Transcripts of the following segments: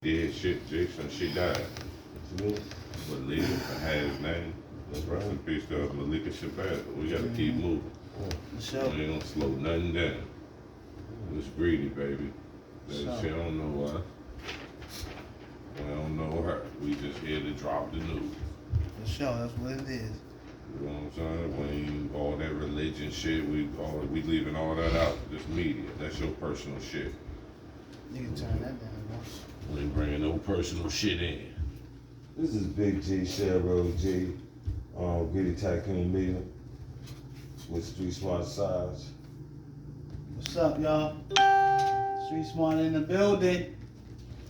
Did shit, Jason, she died. Salute. Malika had his name. Rest in peace to Malika Shabbat. But we gotta keep moving. Sure. We ain't gonna slow nothing down. It's greedy, baby. She don't know us. We don't know her. We just here to drop the news. For sure, that's what it is. You know what I'm saying? We ain't all that religion shit. We leaving all that out. This media. That's your personal shit. You can turn that down, bro. We ain't bringing no personal shit in. This is Big G, Cheryl G, Gritty Tycoon Media with Streetsmartsarge. What's up, y'all? Street Smart in the building.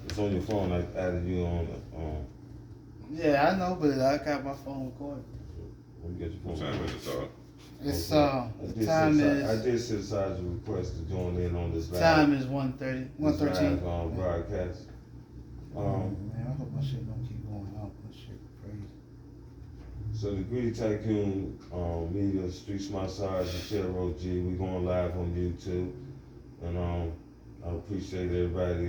It's on your phone. I added you on. Yeah, I know, but I got my phone recorded. Let me get your What phone. time is it, dog? It's The time I is did synthesize a request to join in on this live. time is 1:30, this 1:13. live, broadcast. Man, I hope my shit don't keep going out. My shit crazy. So the Gritty Tycoon Media, Streetsmartsarge, and Cheryl G, we going live on YouTube, and I appreciate everybody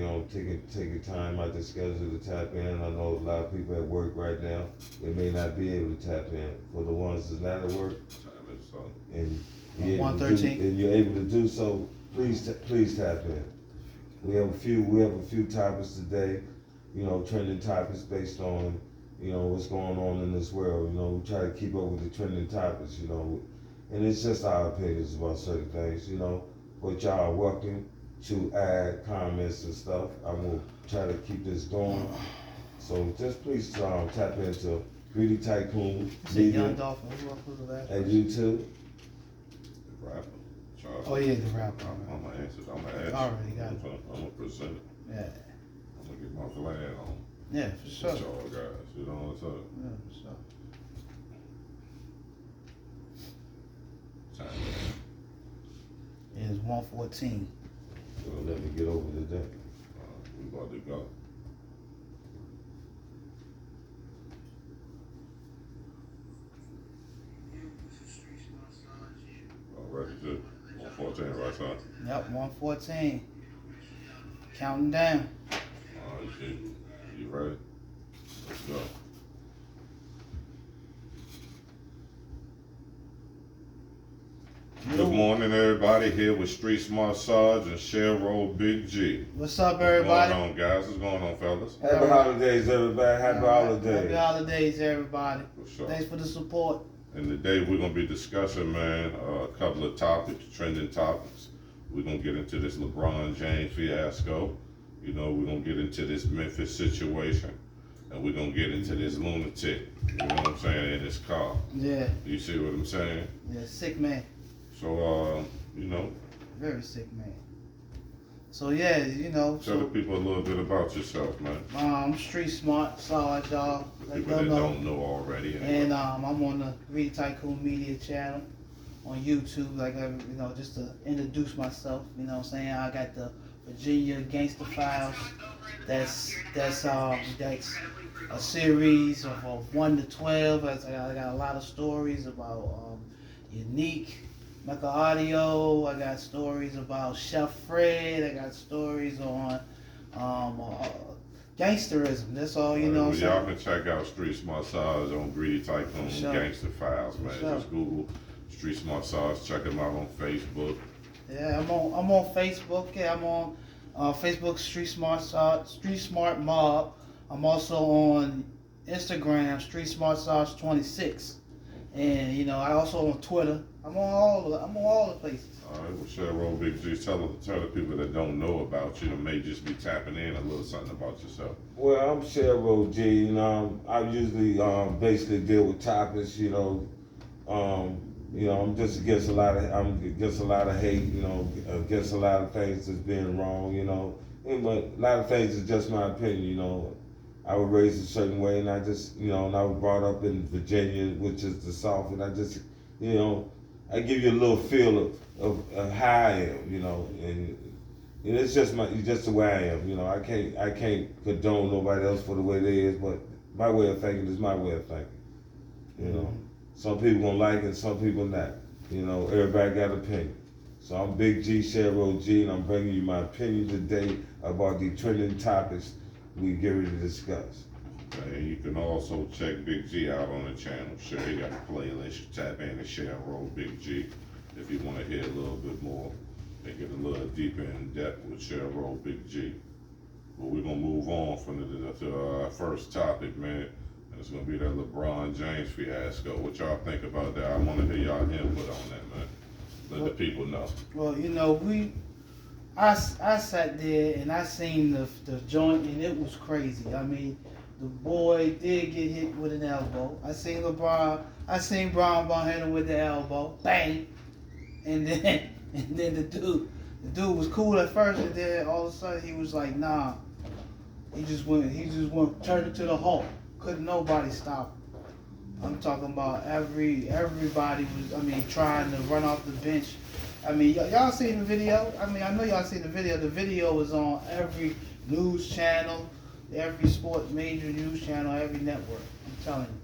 taking time out their schedule to tap in. I know a lot of people at work right now. They may not be able to tap in. For the ones that's not at work, Time is so. and you're able to 1:13. and you're able to do so, please tap in. We have a few topics today, trending topics based on, what's going on in this world. We try to keep up with the trending topics, and it's just our opinions about certain things, but y'all are welcome to add comments and stuff. I'm gonna try to keep this going. So just please tap into Gritty Tycoon You said Young Media Dolphin. Who's the last at person? YouTube. The rapper. Charles. Oh yeah, the rapper. I'm gonna answer. I'm gonna ask. Already got it. I'm gonna present it. Yeah, I'm gonna get my flag on. yeah, for sure. With y'all guys. You know what I'm saying? Yeah, for sure. Time. It's 1:14. So let me get over to that. We about to go. Already to 114, right, son? Yep, 1:14. Counting down. Alright, shit. You ready? Let's go. Good morning, everybody. Here with Streetsmartsarge and Cheryl Big G. What's up, everybody? What's going on, guys? What's going on, fellas? Happy holidays, everybody. Happy holidays. Happy holidays, everybody. For sure. Thanks for the support. And today we're going to be discussing, man, a couple of topics, trending topics. We're going to get into this LeBron James fiasco. We're going to get into this Memphis situation. And we're going to get into this lunatic, you know what I'm saying, in this car. Yeah, You see what I'm saying? yeah, sick man. So, Very sick man. So yeah, tell the people a little bit about yourself, man. Street Smart Sarge, y'all. The Like people y'all that know. don't know already. Anyway. And I'm on the Gritty Tycoon Media channel on YouTube, just to introduce myself. You know what I'm saying? I got the Virginia Gangster Files. That's a series of 1 to 12. I got a lot of stories about Unique, Mecca Audio. I got stories about Chef Fred. I got stories on gangsterism. That's all, you know what I'm saying? Y'all can check out Streetsmartsarge on Greedy Tycoon Sure. Gangster Files, man. Sure. Just Google Streetsmartsarge. Check them out on Facebook. Yeah, I'm on Facebook. Yeah, I'm on Facebook Street Smart Mob. I'm also on Instagram Streetsmartsarge 26, and I also on Twitter. I'm on all the places. All right, well, Cheryl Big G, tell the people that don't know about you, that may just be tapping in a little something about yourself. Well, I'm Cheryl G. I usually basically deal with topics. I'm just against a lot of hate. Against a lot of things that's being wrong. But a lot of things is just my opinion. I was raised a certain way, and I just, and I was brought up in Virginia, which is the South, and I just, I give you a little feel of how I am, and it's just the way I am. I can't condone nobody else for the way they is, but my way of thinking is my way of thinking. Some people gonna like it, some people not. Everybody got an opinion. So I'm Big G, Cheryl G, and I'm bringing you my opinion today about the trending topics we get ready to discuss. Okay, you can also check Big G out on the channel. Sure, he got a playlist. You tap in and share and roll Big G if you want to hear a little bit more and get a little deeper in depth with share and roll Big G. But we're gonna move on from to our first topic, man. And it's gonna be that LeBron James fiasco. What y'all think about that? I want to hear y'all input on that, man. Let the people know. Well, you know, I sat there and I seen the joint and it was crazy. I mean, the boy did get hit with an elbow. I seen Brown hit him with the elbow, bang, and then the dude was cool at first, and then all of a sudden he was like, nah. He just went turned it to the Hulk. Couldn't nobody stop him. I'm talking about everybody was, I mean, trying to run off the bench. I mean, y'all seen the video? I mean, I know y'all seen the video. The video was on every news channel, every major news channel, every network. I'm telling you.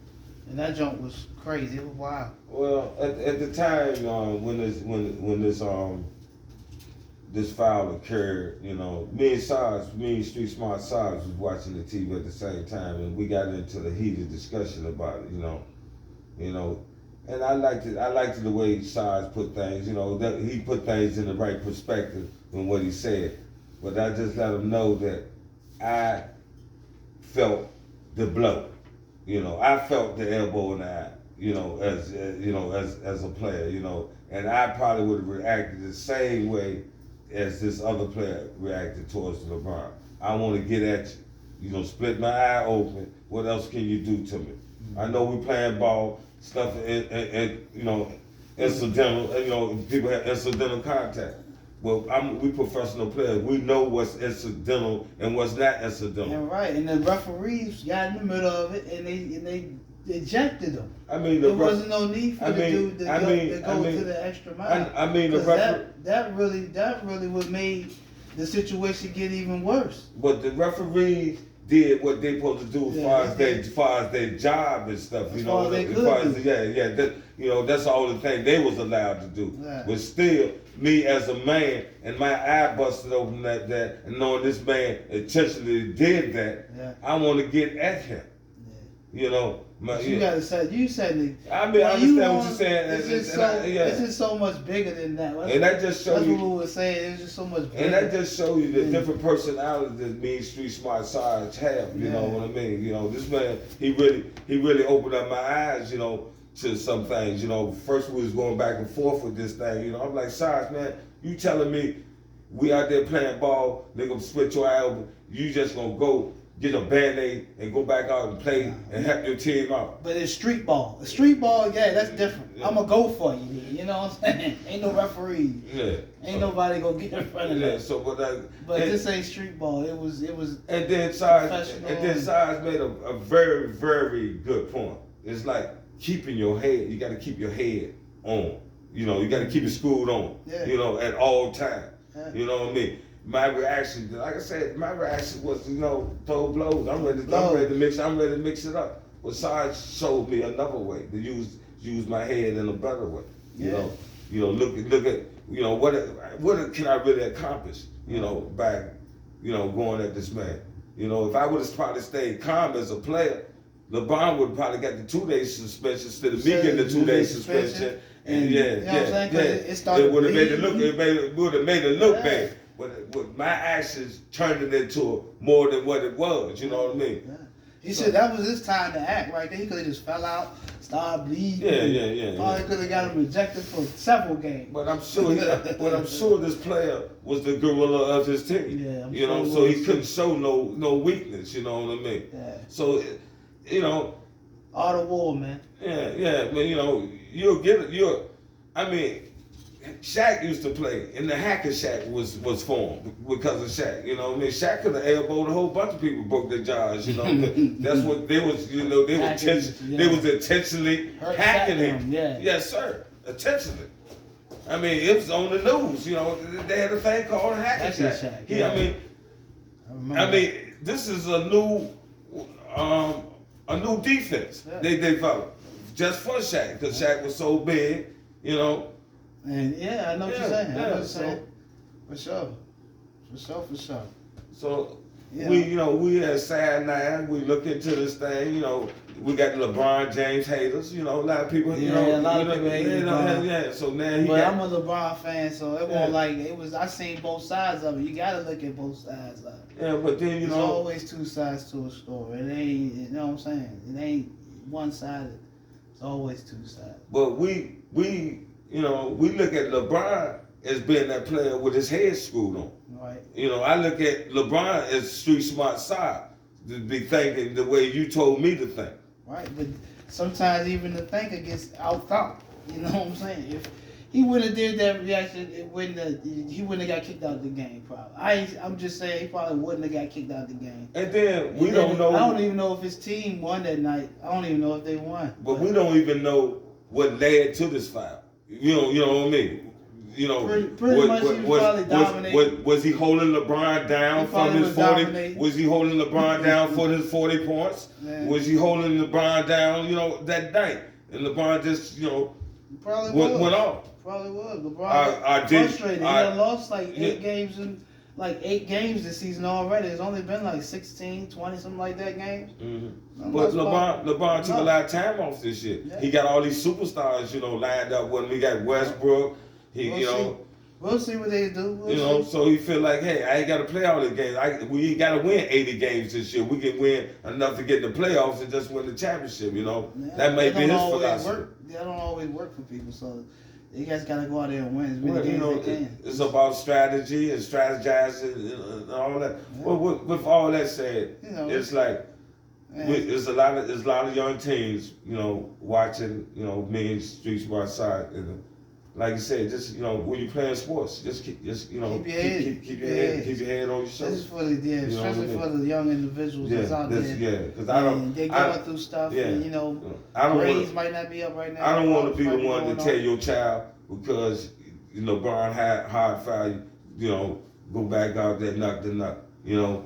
And that jump was crazy. It was wild. Well, at the time when this foul occurred, you know, me and Streetsmartsarge was watching the TV at the same time, and we got into the heated discussion about it, you know, and I liked it the way Sarge put things, you know, that he put things in the right perspective in what he said, but I just let him know that I felt the blow, you know, I felt the elbow in the eye, you know, as a player, you know, and I probably would have reacted the same way as this other player reacted towards LeBron. I want to get at you. You know, split my eye open. What else can you do to me? I know we playing ball, stuff, and you know, incidental. You know, people have incidental contact. Well, we professional players. We know what's incidental and what's not incidental. And right, and the referees got in the middle of it, and they ejected him. I mean, there wasn't no need for the dude to go to the extra mile. I mean, that really would made the situation get even worse. But the referees did what they supposed to do as far as their job and stuff. You know, you know, that's all the thing they was allowed to do. Yeah. But still, me as a man and my eye busted open like that, and knowing this man intentionally did that, I want to get at him. Yeah. You know. You said. I mean, I understand what you're saying. It's just so much bigger than that. And that just shows you. That's what we were saying. It's just so much bigger. And that just shows you the different personality that me and Streetsmartsarge have. You know what I mean? You know, this man, he really opened up my eyes. You know, to some things. You know, first we was going back and forth with this thing. You know, I'm like, Sarge, man, you telling me we out there playing ball, they gonna split your elbow, you just gonna go get a Band-Aid and go back out and play and help your team out. But it's street ball. Street ball, that's different. I'm going to go for you, man. You know what I'm saying? Ain't no referee. Yeah. Ain't nobody going to get in front of that. So, but this ain't street ball. It was and then Sarge made a very, very good point. It's like keeping your head. You got to keep your head on. You know, you got to keep it screwed on. Yeah. You know, at all times. Yeah. You know what I mean? My reaction, like I said, was, you know, throw blows. I'm ready to mix it up. But Sarge showed me another way to use my head in a better way. You know, look at, you know, what can I really accomplish? You know, by, you know, going at this man. You know, if I would have probably stayed calm as a player, LeBron would have probably got the 2-day suspension instead of me getting the 2-day suspension. And it would have made it look bad. But my actions turned it into more than what it was, you know what I mean? Yeah. He said that was his time to act right there. He could have just fell out, started bleeding. Probably could have got him ejected for several games. But I'm sure this player was the gorilla of his team. Yeah, you know, so he couldn't show no weakness, you know what I mean? Yeah. So, you know. Art of war, man. Yeah, but you know, I mean, Shaq used to play, and the Hacker Shaq was formed because of Shaq. You know what I mean? Shaq could have elbowed a whole bunch of people, broke their jaws. You know, that's what they was. You know, they was intentionally hacking him. Yeah. Yes, sir, intentionally. I mean, it was on the news. You know, they had a thing called a Hacker Shaq. I mean, this is a new defense they developed just for Shaq because Shaq was so big. You know. And I know what you're saying. I know what you're saying. For sure. So, We had sad night. We look into this thing. We got LeBron James haters. A lot of people. A lot of people hate LeBron. Yeah. So now but I'm a LeBron fan, so it won't I seen both sides of it. You gotta look at both sides of it. Yeah, but then there's always two sides to a story. It ain't. You know what I'm saying? It ain't one sided. It's always two sides. But we look at LeBron as being that player with his head screwed on. Right. I look at LeBron as Streetsmartsarge, to be thinking the way you told me to think. Right, but sometimes even the thinker gets outthought. You know what I'm saying? If he wouldn't have did that reaction, he wouldn't have got kicked out of the game. Probably. I'm just saying he probably wouldn't have got kicked out of the game. And then we don't know. I don't even know if his team won that night. I don't even know if they won. But we don't even know what led to this foul. You know what I mean? Pretty much he was probably dominating. Was he holding LeBron down from his 40? Dominating. Was he holding LeBron down for his 40 points? Man. Was he holding LeBron down, that night? And LeBron just, probably went off. Probably was. LeBron frustrated. He lost like 8 games this season already. It's only been like 16, 20, something like that games. Mm-hmm. But LeBron took a lot of time off this year. Yeah. He got all these superstars, lined up. When we got Westbrook, we'll see what they do. So he feel like, hey, I ain't got to play all the games. We ain't got to win 80 games this year. We can win enough to get in the playoffs and just win the championship. That may be his philosophy. That don't always work for people. So you guys got to go out there and win as many games they can. It's about strategy and strategizing and all that. Yeah. Well, with all that said, it's like there's a lot of young teens, watching, me and Streetsmartsarge. Like you said, just when you playing sports, keep your head on your shoulders. This is for especially for the young individuals that's out there. Yeah, because they're going through stuff. Yeah, and, grades might not be up right now. I don't want to be the one to tell your child because Brian hard foul you, go back out there, knock the knock.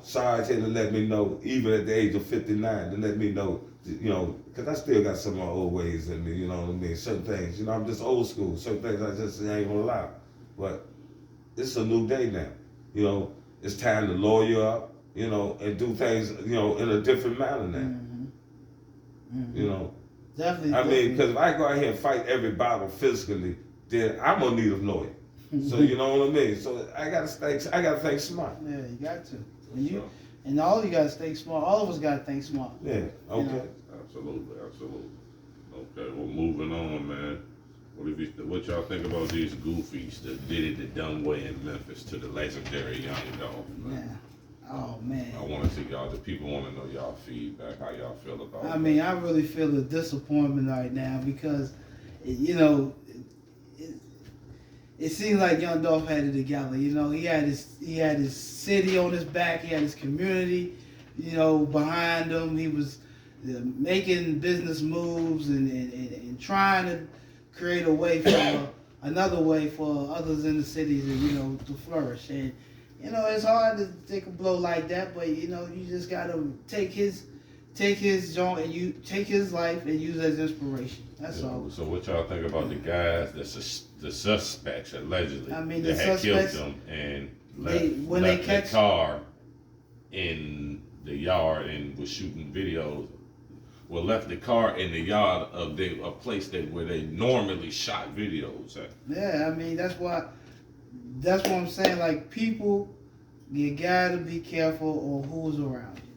Sarge had to let me know, even at the age of 59, to let me know. Because I still got some of my old ways in me, you know what I mean? Certain things, I'm just old school. Certain things I just ain't gonna lie. But it's a new day now. It's time to lawyer up, and do things, in a different manner now. Mm-hmm. Definitely. Because if I go out here and fight every battle physically, then I'm gonna need a lawyer. So you know what I mean? So I gotta think smart. Yeah, you got to. And all you gotta think smart. All of us gotta think smart. Yeah. Okay. Absolutely. Okay. Well, moving on, man. What y'all think about these goofies that did it the dumb way in Memphis to the legendary Young Dolph? Man. Oh man. I want to see y'all. The people want to know y'all feedback. How y'all feel about it? I really feel a disappointment right now because, it seems like Young Dolph had it together. He had his city on his back. He had his community, behind him. He was making business moves and trying to create another way for others in the cities to flourish. And it's hard to take a blow like that, but you just gotta take his joint and you take his life and use it as inspiration. That's all. So what y'all think about the guys, the suspects allegedly that had killed them and left the car in the yard and was shooting videos? Well, left the car in the yard of a place where they normally shot videos at. Yeah, that's what I'm saying. Like, people, you gotta be careful on who's around you,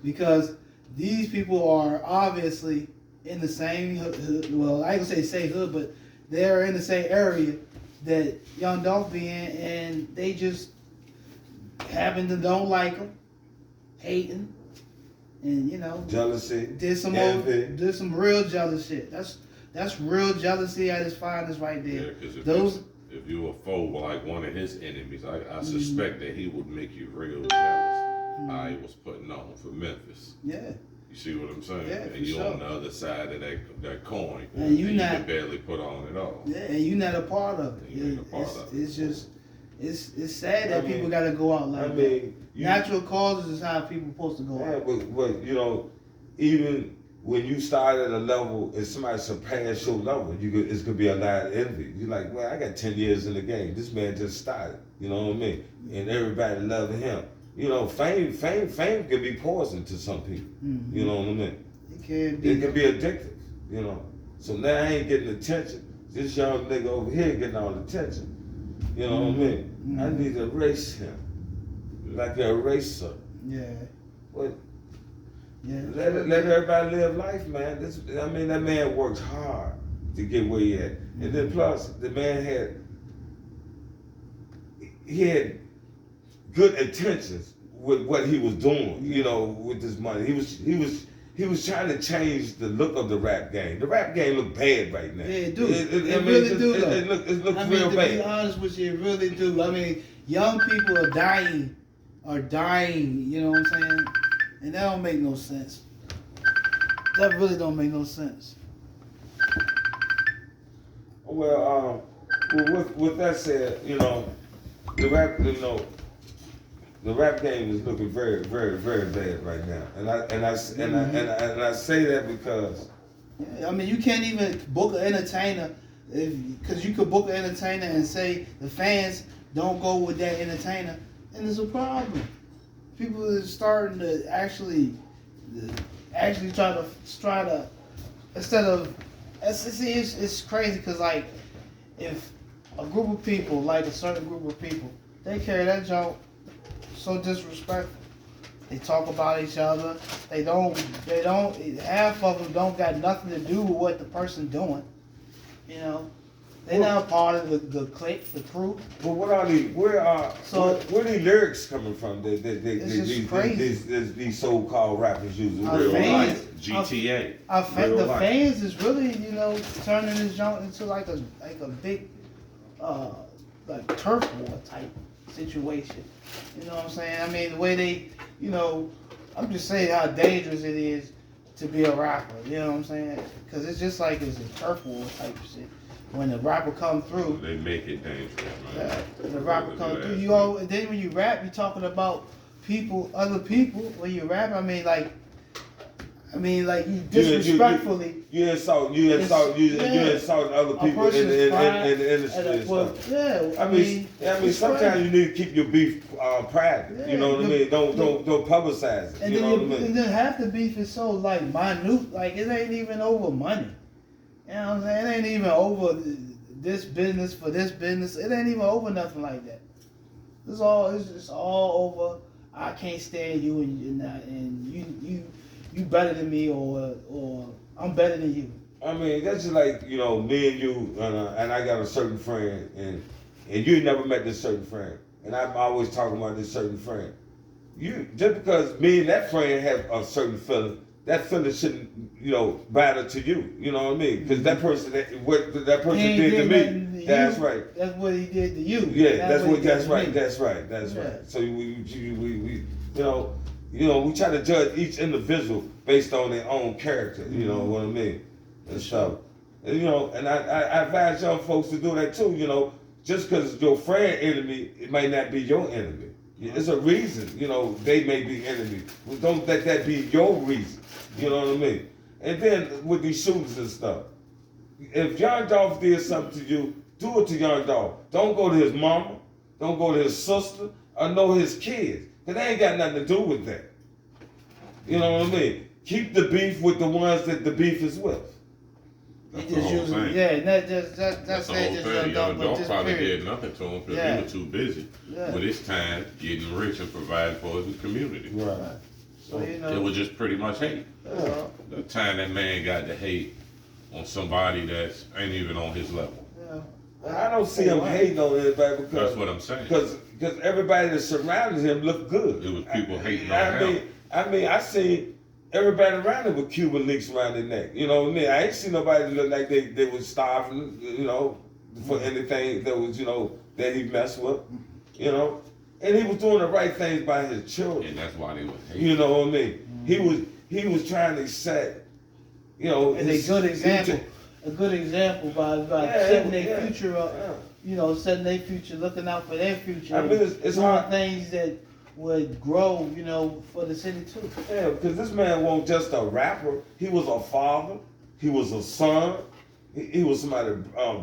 because these people are obviously in the same hood. Well, I ain't gonna say same hood, but they're in the same area that Young Dolph be in, and they just happen to don't like him, hating, and jealousy. Did some real jealous shit. That's real jealousy at its finest right there. Yeah, because if you a foe like one of his enemies, I suspect that he would make you real jealous. How he was putting on for Memphis. Yeah. You see what I'm saying? Yeah, and you on the other side of that coin. And you can barely put on at all. Yeah, and you're not a part of it. It's just it's sad that people got to go out like that. Natural causes is how people supposed to go out. But even when you start at a level and somebody surpass your level, it could be a lot of envy. You're like, well, I got 10 years in the game. This man just started. You know what I mean? And everybody loving him. You know, fame can be poison to some people. Mm-hmm. You know what I mean? It can be. It can be addictive. You know. So now I ain't getting attention. This young nigga over here getting all the attention. You know what I mean? Mm-hmm. I need to erase him, like an eraser. Yeah. But Yeah. let everybody live life, man. That man worked hard to get where he at, and then plus the man had good intentions with what he was doing. You know, with this money, he was trying to change the look of the rap game. The rap game look bad right now. Yeah, it do. It really do. It looks real to bad. be honest with you, it really do. I mean, young people are dying. You know what I'm saying? And that don't make no sense. That really don't make no sense. Well, with that said, you know, the rap game is looking very, very, very bad right now, and I say that because I mean, you can't even book an entertainer because you could book an entertainer and say the fans don't go with that entertainer, and it's a problem. People are starting to actually try to instead of it's crazy because like if a group of people, like a certain group of people, they carry that joke so disrespectful. They talk about each other. They don't. Half of them don't got nothing to do with what the person doing. You know, they're not part of the clique, the crew. Well, where are these lyrics coming from? These so-called rappers using Our Real fans- life, GTA. The fans is really, you know, turning this joint into like a big like turf war type situation. You know what I'm saying? I mean, the way they, you know, I'm just saying how dangerous it is to be a rapper. You know what I'm saying? Because it's just like it's a turf war type of shit. When the rapper come through, They make it dangerous, man. when the rapper come through, and then when you rap, you're talking about other people. When you rap, I mean, like you disrespectfully. You insult other people in the industry and stuff. Yeah, I mean, sometimes you need to keep your beef private. Yeah, you know what I mean? Don't publicize it. And you know what I mean? And then half the beef is so like minute, like it ain't even over money. You know what I'm saying? It ain't even over this business for this business. It ain't even over nothing like that. It's just all over. I can't stand you and you better than me or I'm better than you. I mean, that's just like, you know, me and you, and I got a certain friend, and you never met this certain friend, and I'm always talking about this certain friend. Just because me and that friend have a certain feeling, that feeling shouldn't, you know, matter to you. You know what I mean? Because that person did to me, that's right. That's what he did to you. Yeah, that's right. Yeah. So we we try to judge each individual based on their own character. You know what I mean? And so, and, you know, and I advise young folks to do that too. You know, just because your friend enemy, it might not be your enemy. It's a reason, you know, they may be enemies. Well, don't let that be your reason. You know what I mean? And then with these shootings and stuff, if Young Dolph did something to you, do it to Young Dolph. Don't go to his mama. Don't go to his sister or know his kids. Because they ain't got nothing to do with that. You know what I mean? Keep the beef with the ones that the beef is with. That's He the just whole using, thing. yeah, that's That's the whole thing. Young Dolph probably period. did nothing to him because Yeah. he was too busy with his time getting rich and providing for his community. Right. So, you know, It was just pretty much hate. The time that man got to hate on somebody that ain't even on his level. I don't see him hating on anybody because That's what I'm saying. Because everybody that surrounded him looked good. It was people hating on him. I seen everybody around him with Cuban links around their neck. You know what I mean? I ain't seen nobody look like they was starving, you know, for anything that was, you know, that he messed with, you know. And he was doing the right things by his children. And that's why they was hating. You know what I mean? He was trying to set, you know, and a good example. A good example by setting their future up. Yeah. You know, setting their future, looking out for their future. I mean, it's doing hard. things that would grow, you know, for the city too. Yeah, because this man wasn't just a rapper. He was a father. He was a son. He was somebody's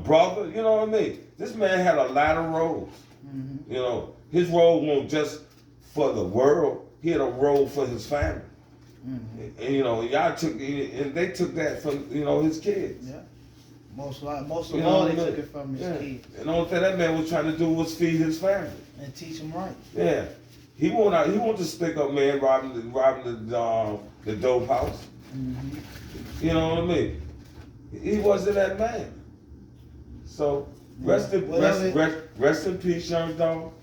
brother. You know what I mean? This man had a lot of roles. Mm-hmm. You know, his role wasn't just for the world. He had a role for his family. Mm-hmm. And y'all and they took that from his kids. Yeah. Most of You know all, what they I mean? took it from his kids And the only thing that man was trying to do was feed his family. and teach them right. Yeah. He want to stick up man robbing the dope house. Mm-hmm. You know what I mean? He wasn't that man. So rest in peace, young dog.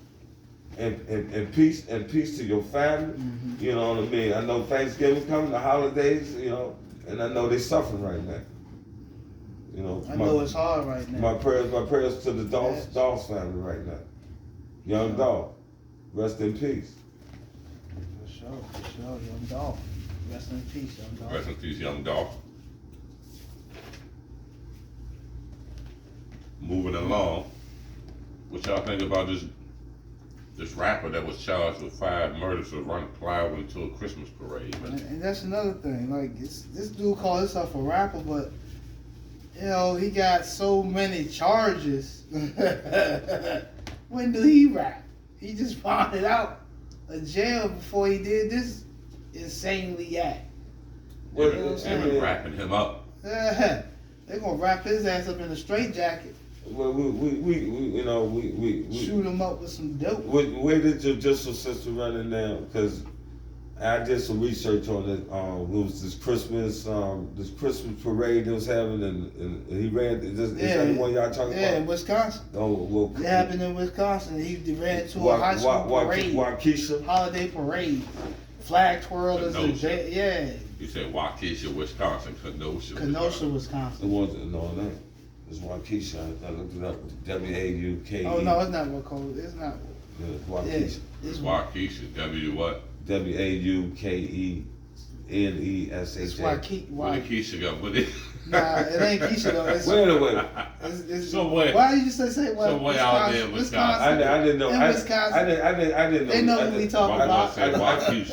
And peace to your family. Mm-hmm. You know what I mean? I know Thanksgiving coming, the holidays, and I know they suffering right now. I know it's hard right now. My prayers to the Dawes family right now. Young dog, rest in peace. For sure, young dog. Rest in peace, young dog. Rest in peace, young dog. Moving along, what y'all think about this rapper that was charged with 5 murders for running plywood into a Christmas parade? And that's another thing. Like this dude called himself a rapper, but he got so many charges. When did he rap? He just found it out in jail before he did this insanely act. They've been wrapping him up. They're gonna wrap his ass up in a straitjacket. Well, we Shoot him up with some dope. Where did your judicial system running now? Because I did some research on it. It was this Christmas parade they was having, and he ran. Is that the one y'all talking about? Yeah, in Wisconsin. Oh, well, It happened in Wisconsin. He ran to a high school parade, Waukesha? holiday parade, flag twirlers, and You said Waukesha, Wisconsin, Kenosha, Wisconsin. It wasn't. No, no. It's Waukesha. I looked it up. WAUKE. Oh no, it's not Waukesha. It's not. Yeah, Waukesha. It's Waukesha. W what? WAUKENESHA. It's What did Keisha got with it? Nah, it ain't Keisha though. It's, Wait a minute. it's, Somewhere. Why did you say what? Somewhere out there in Wisconsin. I didn't know. In Wisconsin. I didn't know. They know who we talking Why about. did I say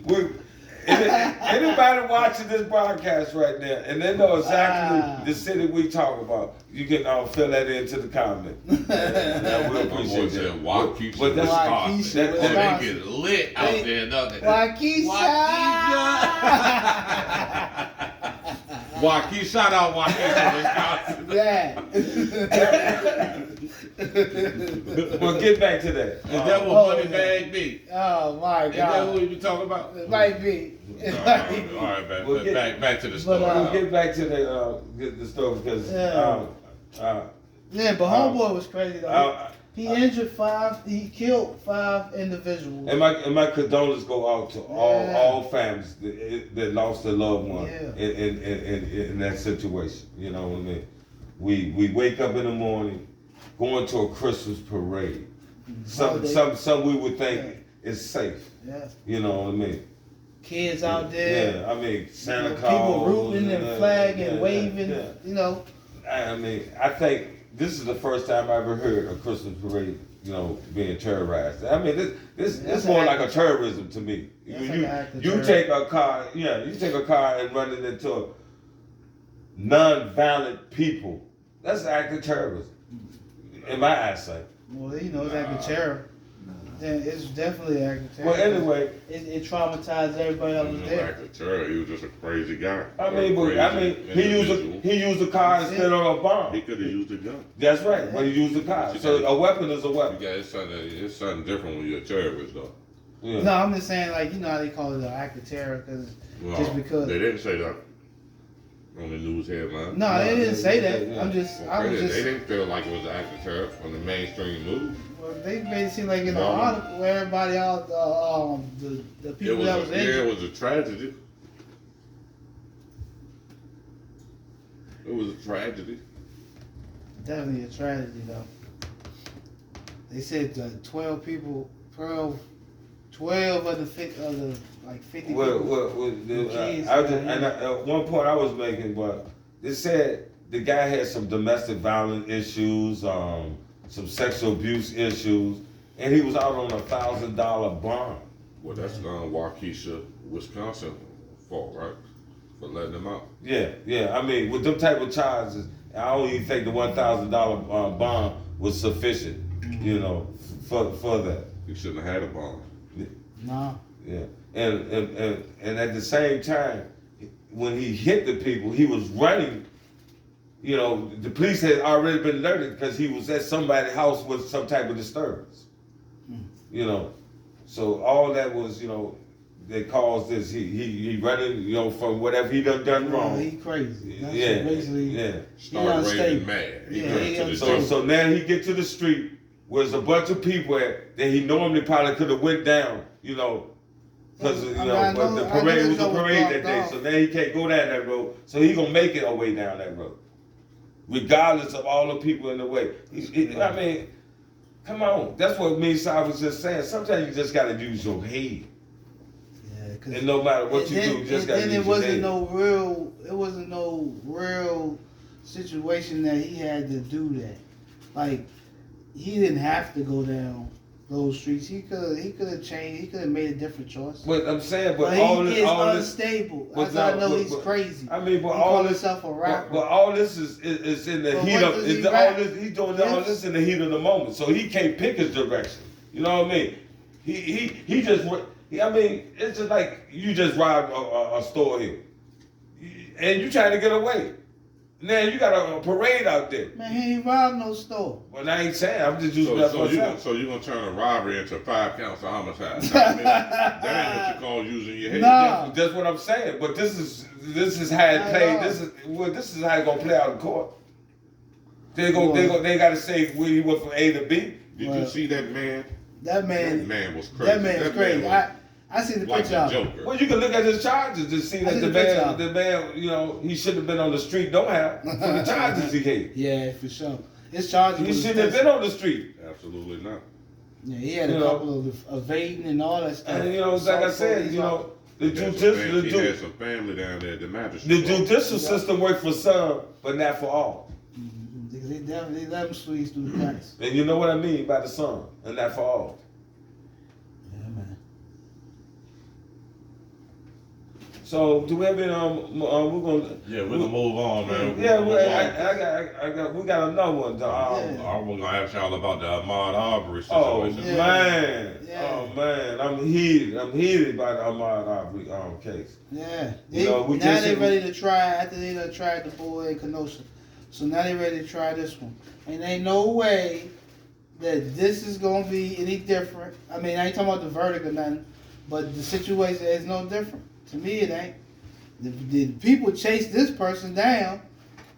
Waukesha? Anybody watching this broadcast right now, and they know exactly the city we talk about, you can fill that into the comment. I will appreciate that. Waukesha, But that's Wisconsin. They get lit out there, don't they? Waukesha, shout out Waukesha, Wisconsin. Yeah. Well, get back to that. Is that what Money Bag be? Oh my Is that God. what we be talking about? It might be. All right, back to the story. We'll get back to the story because Yeah, but homeboy was crazy though. He injured 5. He killed 5 individuals. And my condolences go out to all families that lost their loved one in that situation. You know what I mean? We wake up in the morning, going to a Christmas parade. Some we would think is safe. Yeah. You know what I mean? Kids out there. Yeah, I mean Santa Claus. People rooting and flagging and waving. Yeah. You know. I mean, I think this is the first time I ever heard a Christmas parade, being terrorized. I mean, this more like a terrorism to me. You take a car, you take a car and run it into non-violent people. That's an act of terrorism, in my eyesight. Well, it's act of terror. It's definitely an act of terror. Well, anyway, it traumatized everybody that was there. Act of terror. He was just a crazy guy. He used a car instead of a bomb. He could have used a gun. That's right, but he used a car. So a weapon is a weapon. Yeah, it's something different when you're a terrorist, though. Yeah. No, I'm just saying, like, how they call it an act of terror, just because. They didn't say that on the news headline. No, they didn't say that. Yeah. They didn't feel like it was an act of terror on the mainstream news. Well, they made it seem like in the article where everybody out, the people that was injured. It was a tragedy. It was a tragedy. Definitely a tragedy, though. They said 12 people, 12 of the 50 people. At one point I was making, but they said the guy had some domestic violence issues, some sexual abuse issues, and he was out on $1,000 bond. Well, that's Waukesha, Wisconsin fault, right? For letting him out. Yeah. I mean, with them type of charges, I don't even think the $1,000 bond was sufficient, you know, for that. You shouldn't have had a bond. Nah. Yeah, and at the same time, when he hit the people, he was running. You know, the police had already been alerted because he was at somebody's house with some type of disturbance. You know, so all that was, you know, that caused this. He running, you know, from whatever he done wrong. He crazy. That's Yeah, basically. yeah. Started raving mad. So now he get to the street where there's a bunch of people at, that he normally probably could have went down, you know, because you know, but the parade was a parade that day. So now he can't go down that road. So he gonna make it a way down that road, regardless of all the people in the way. I mean, come on. That's what me and Si was just saying. Sometimes you just gotta use your head. Yeah, and no matter what you do, you just gotta use your head. It wasn't no real situation that he had to do that. Like, he didn't have to go down those streets. He could have changed. He could have made a different choice. But I'm saying, but he all is this, unstable. As I know, he's crazy. I mean, but he all called this, himself a rapper. but all this is in the heat of. He's doing all this in the heat of the moment, so he can't pick his direction. You know what I mean? He just. I mean, it's just like you just robbed a store here, and you trying to get away. Now you got a parade out there. Man, he ain't robbed no store. Well, I ain't saying. I'm just using that for example. So you gonna turn a robbery into 5 counts of homicide? That ain't what you call using your head. Nah. That's what I'm saying. But this is how it played. This is how it gonna play out in court. They got to say where he went from A to B. Did you see that man? That man was crazy. That man's crazy. I seen the picture of him. Well, you can look at his charges to see that the man, you know, he shouldn't have been on the street. Don't have for the charges he gave. Yeah, for sure. His charges. He shouldn't have been on the street. Absolutely not. Yeah, he had a couple of evading and all that stuff. And you know, like I said, you know, the He had some family down there at the magistrate. The judicial system worked for some, but not for all. Because they definitely let him squeeze through the cracks. And you know what I mean by the some, and not for all. Yeah, man. So do we have any, we're gonna move on, man. We got another one. We're gonna ask y'all about the Ahmaud Arbery situation. Oh man, I'm heated by the Ahmaud Arbery case. Yeah, now they ready to try after they done tried the boy in Kenosha. So now they ready to try this one, and ain't no way that this is gonna be any different. I mean, I ain't talking about the verdict or nothing, but the situation is no different. To me, it ain't. The people chased this person down,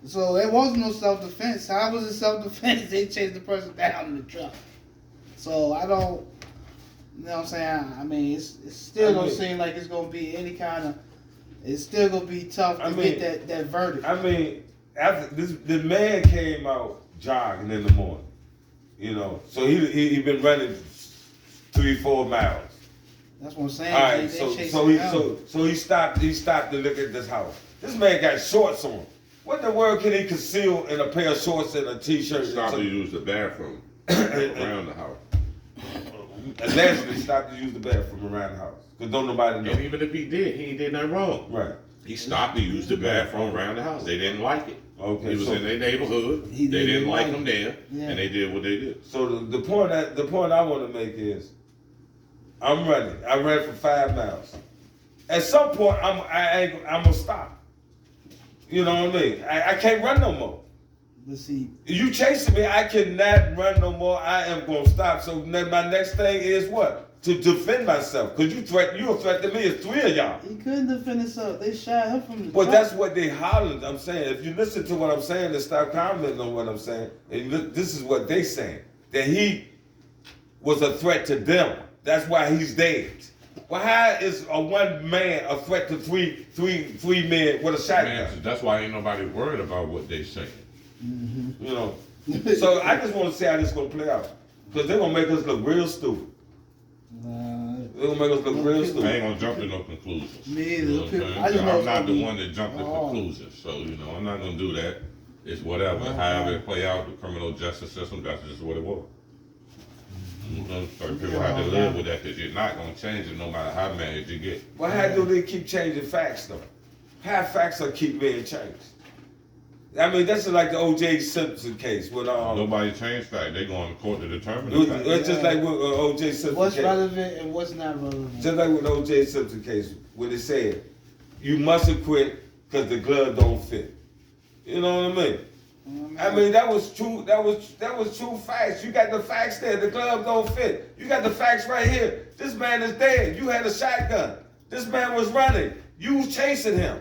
so it wasn't no self-defense. How was it self-defense? They chased the person down in the truck. So I don't, you know what I'm saying? I mean, it's still gonna seem like it's gonna be any kind of. It's still gonna be tough to get that verdict. I mean, after the man came out jogging in the morning, you know, so he been running 3-4 miles. That's what I'm saying. All right, so he stopped to look at this house. This man got shorts on. What in the world can he conceal in a pair of shorts and a t-shirt? He stopped to use the bathroom around the house. Allegedly stopped to use the bathroom around the house. Because don't nobody know. And even if he did, he did nothing wrong. Right. He stopped to use the bathroom around the house. They didn't like it. Okay. He was in their neighborhood. They didn't like him there. Yeah. And they did what they did. So the point I want to make is, I'm running. I ran for 5 miles. At some point, I'm gonna stop. You know what I mean? I can't run no more. Let's see. You chasing me? I cannot run no more. I am gonna stop. So my next thing is what? To defend myself. Cause you a threat to me. It's 3 of y'all. He couldn't defend himself. They shot him from the Well, truck. that's what they hollered. I'm saying. If you listen to what I'm saying and stop commenting on what I'm saying, and this is what they saying. That he was a threat to them. That's why he's dead. Well, how is a one man a threat to three men with a shotgun? That's why ain't nobody worried about what they say. Mm-hmm. You know. So I just want to see how this gonna play out, because they're gonna make us look real stupid. They're gonna make us look real stupid. I ain't gonna jump to no conclusions. Me either. You know I'm not the one that jumped to conclusions, so I'm not gonna do that. It's whatever. However it play out, the criminal justice system, that's just what it was. Certain people have to live with that, because you're not going to change it no matter how mad you get. Well, how do they keep changing facts, though? How facts are keep being changed? I mean, that's like the O.J. Simpson case with Nobody changed fact. They going to court to determine It was, the fact. it's just like with O.J. Simpson What's case. relevant and what's not relevant. Just like with the O.J. Simpson case, when it said you mustn't quit because the glove don't fit. You know what I mean? I mean that was true. That was true facts. You got the facts there. The glove don't fit. You got the facts right here. This man is dead. You had a shotgun. This man was running. You was chasing him.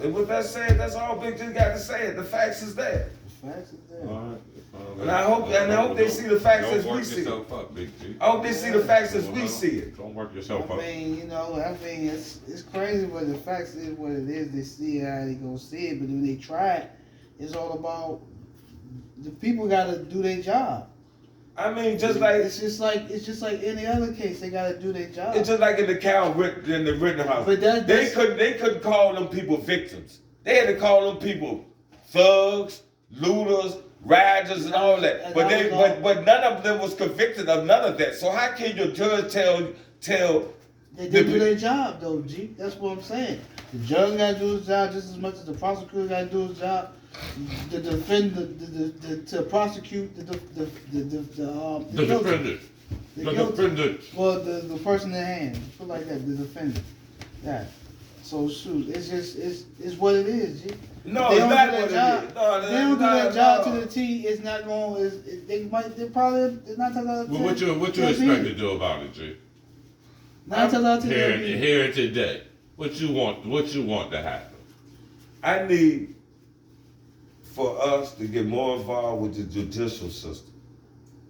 And with that said, that's all Big G got to say. The facts is there. The facts is there. All right. And I hope they see the facts as we see it. Don't work yourself up, Big G. I hope they see the facts as we see it. Don't work yourself I up. mean, it's crazy, but the facts is what it is. They see it how they gonna see it, but when they try it, it's all about the people gotta do their job. I mean, just like it's just like any other case, they gotta do their job. it's just like in the Rittenhouse. But They couldn't call them people victims. They had to call them people thugs, looters, rioters, and all that. But none of them was convicted of none of that. So how can your judge tell They do their job though, G. That's what I'm saying. The judge gotta do his job just as much as the prosecutor gotta do his job. To defend to prosecute the The guilty. defendant. Well, the person in hand, put like that, the defendant. Yeah. So shoot, it's what it is, G. No, They it's don't not do what their it is. job. No, They don't do their no, job no. to the T. It's not going. They probably it's not tell Well, what you expect to do about it, G? Not tell her to Here today. What you want to happen? I need for us to get more involved with the judicial system,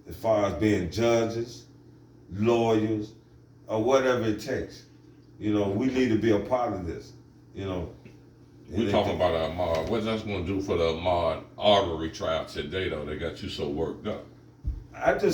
as far as being judges, lawyers, or whatever it takes. You know, we need to be a part of this. You know. We talking about Ahmaud. What's that going to do for the Ahmaud artery trial today, though? They got you so worked up.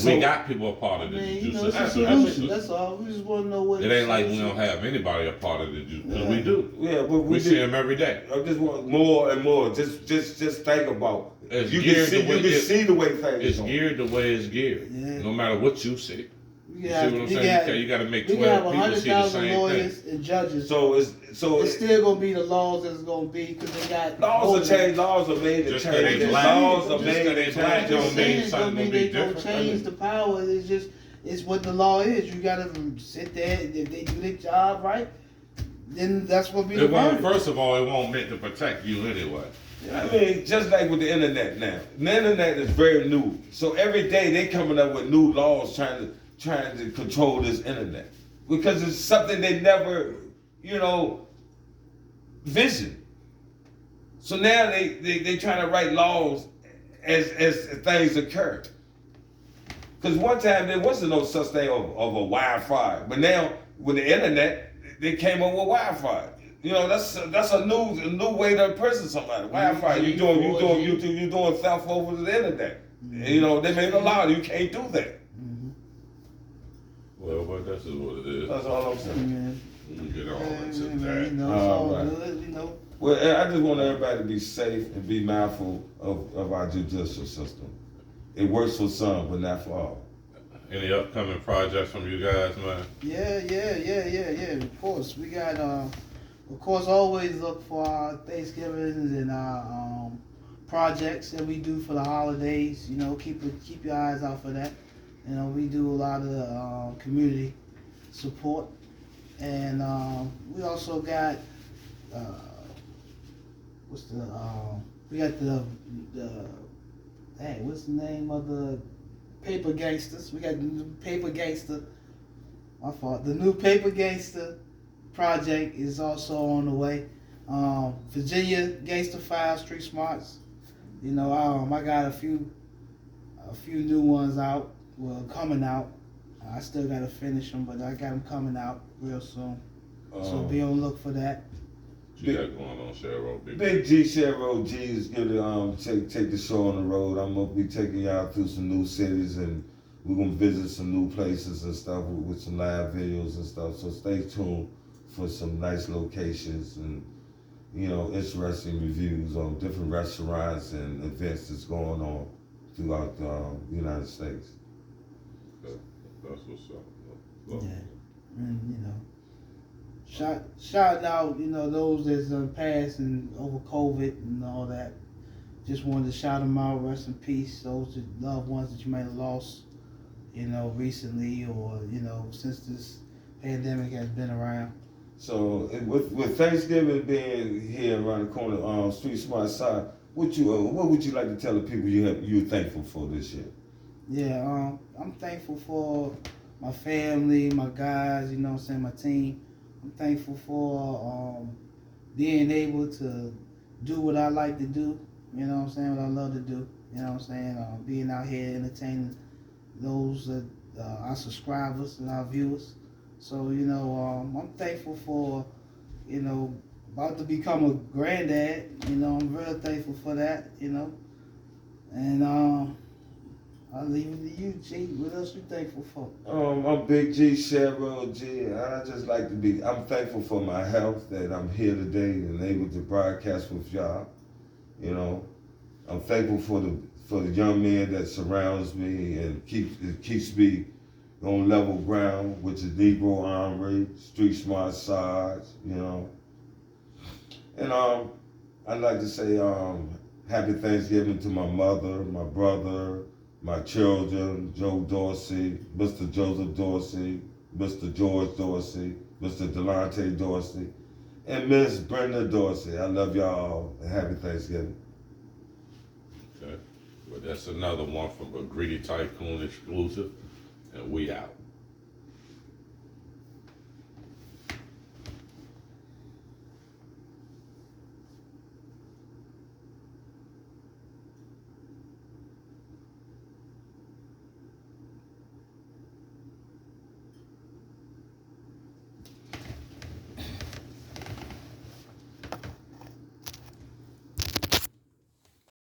We got people a part of the it's a judicial solution. system. That's all. We just want to know what. It ain't like we don't have anybody a part of the judicial. We do. Yeah, but We see them every day. I just want more and more. Just think about. It's You geared can see the way things. It's are. geared the way it's geared. Yeah. No matter what you see. You see what I'm we saying? You got to make we can have 12 people see the 100,000 same lawyers thing. and judges. So it's still gonna be the laws that's gonna be because they got laws are changed. Laws are made to Just change. 'cause they black. Laws are Just made 'cause they to black change. don't mean something gonna be they gonna different. change the power. It's what the law is. You gotta sit there. If they do their job right, then that's what be the It won't, verdict. first of all, it won't meant to protect you anyway. I mean, just like with the internet now. The internet is very new. So every day they coming up with new laws trying to control this internet. Because it's something they never, vision. So now they trying to write laws as things occur. Because one time there wasn't no such thing of a Wi-Fi. But now with the internet, they came up with Wi-Fi. That's a new way to imprison somebody. Wi-Fi. You doing stuff over the internet. Mm-hmm. They made a law. You can't do that. Mm-hmm. Well, but that's just what it is. That's all I'm saying. We get all Yeah, into man, that. it's All all right. good, Well, I just want everybody to be safe and be mindful of our judicial system. It works for some, but not for all. Any upcoming projects from you guys, man? Yeah. Of course, we got. Of course, always look for our Thanksgivings and our projects that we do for the holidays. Keep your eyes out for that. We do a lot of community support, and we also got we got the what's the name of the paper gangsters? We got the new paper gangster. My fault. The new paper gangster project is also on the way. Virginia Gangster Files, Street Smarts. I got a few new ones out. Well, coming out. I still gotta finish them, but I got them coming out real soon. So be on the look for that. What you got going on, Cheryl? Big G, Cheryl G is gonna take the show on the road. I'm gonna be taking y'all through some new cities, and we're gonna visit some new places and stuff with some live videos and stuff. So stay tuned for some nice locations and interesting reviews on different restaurants and events that's going on throughout the United States. That's what's up. Yeah, and Shout out, those that's passed and over COVID and all that. Just wanted to shout them out. Rest in peace. Those loved ones that you may have lost, recently or since this pandemic has been around. So with Thanksgiving being here around the corner, Street Smart Side, what would you like to tell the people you're thankful for this year? Yeah, I'm thankful for my family, my guys, my team. I'm thankful for being able to do what I like to do, what I love to do, being out here entertaining those that our subscribers and our viewers. So, I'm thankful for, about to become a granddad, I'm real thankful for that, and I'll leave it to you, G. What else you thankful for? I'm Big G, Cheryl G. I just like to I'm thankful for my health, that I'm here today and able to broadcast with y'all. I'm thankful for the young man that surrounds me and keeps me on level ground, which is Negro Armory, Street Smart Sarge, And I'd like to say happy Thanksgiving to my mother, my brother, my children, Joe Dorsey, Mr. Joseph Dorsey, Mr. George Dorsey, Mr. Delonte Dorsey, and Miss Brenda Dorsey. I love y'all and happy Thanksgiving. Okay. Well, that's another one from a Greedy Tycoon exclusive, and we out.